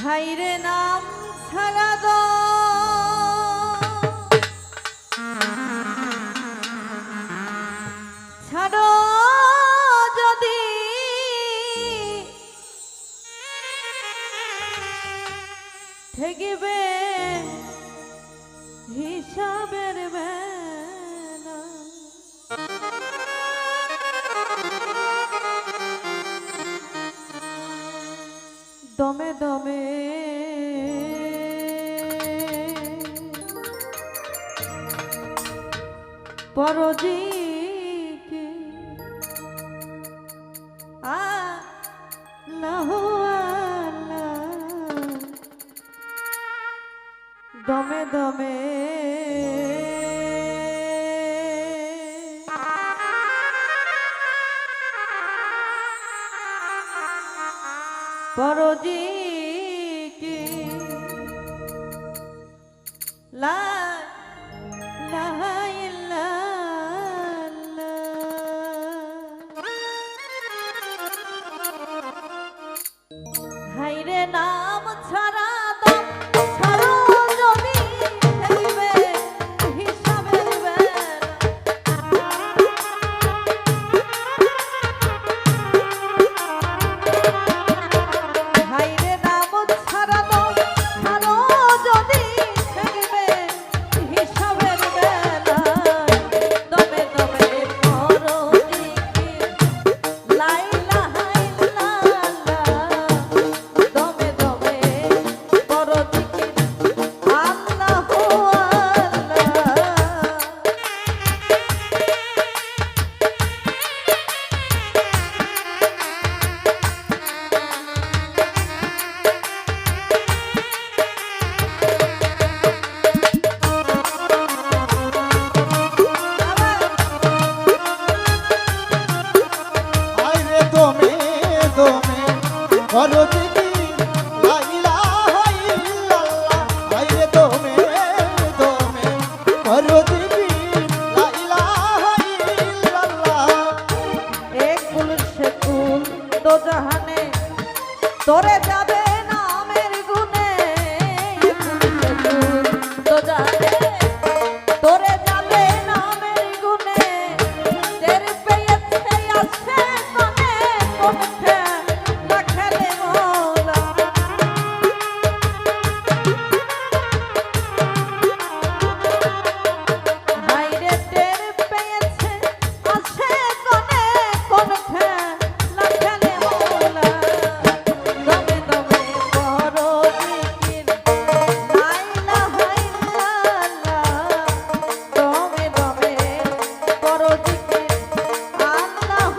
হাইরে নাম ছাড়া ছাড়ো যদি ঠেকিবে হিসাবের বেলা দমে দমে পরজিকে আল্লাহ আল্লাহ দমে দমে পরজিকে লা হাইরে নাম ছাড়া দম ছাড়ো যদি ঠেকিবে হিসাবের বেলা হাইরে নাম ছাড়া দম ছাড়ো যদি ঠেকিবে হিসাবের বেলা দমে দমে পরদিকে লাইলা হাইলা দমে দমে পরদিকে আল্লাহ আইরে দমে দমে পরদিকে লা ইলাহা ইল্লাল্লাহ আইরে দমে দমে পরদিকে লা ইলাহা ইল্লাল্লাহ এক কুল সে কুল দো জাহানে তোরে যাবে নামের গুণে এক কুল সে কুল দো জাহানে তোরে যাবে নামের গুণে টের পেয়েছে আছে কোনে কোনে না খেলে মোলা হাইরে টের পেয়েছে আছে কোনে কোনে না খেলে মোলা দমে দমে পরদিকে লাইলা হাইলা দমে দমে পরদিকে আল্লাহ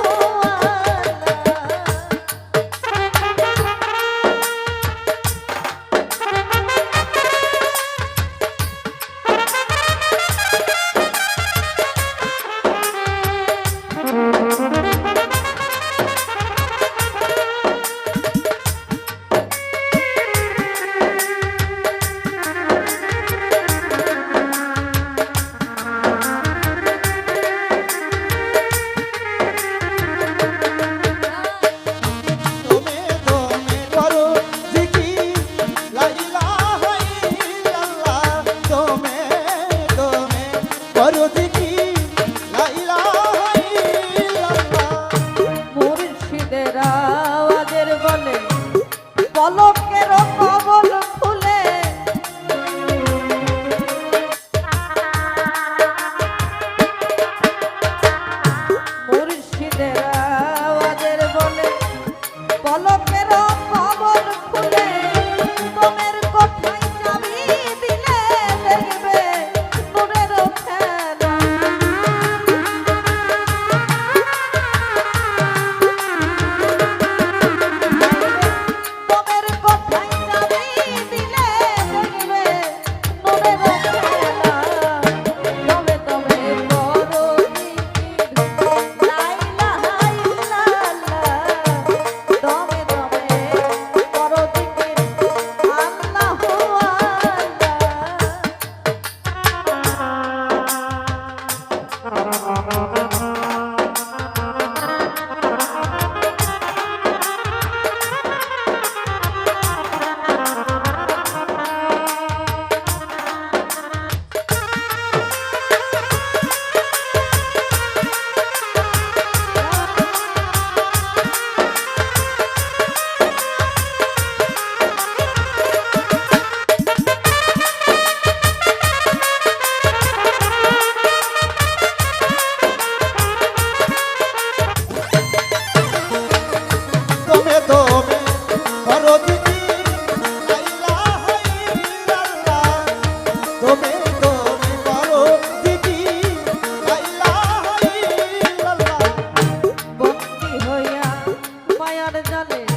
দমে দমে পরদিকে লা ইলাহা ইল্লাল্লাহ দমে দমে পরদিকে লা ইলাহা ইল্লাল্লাহ মুর্শিদের আওয়াজের বলে পলকের কবল খুলে মুর্শিদের আওয়াজের বলে পলকের কবল খুলে তোমের কোঠায় চাবি দিলে দেখবে নূরের খেলা তোমের কোঠায় দুনিয়ার জালে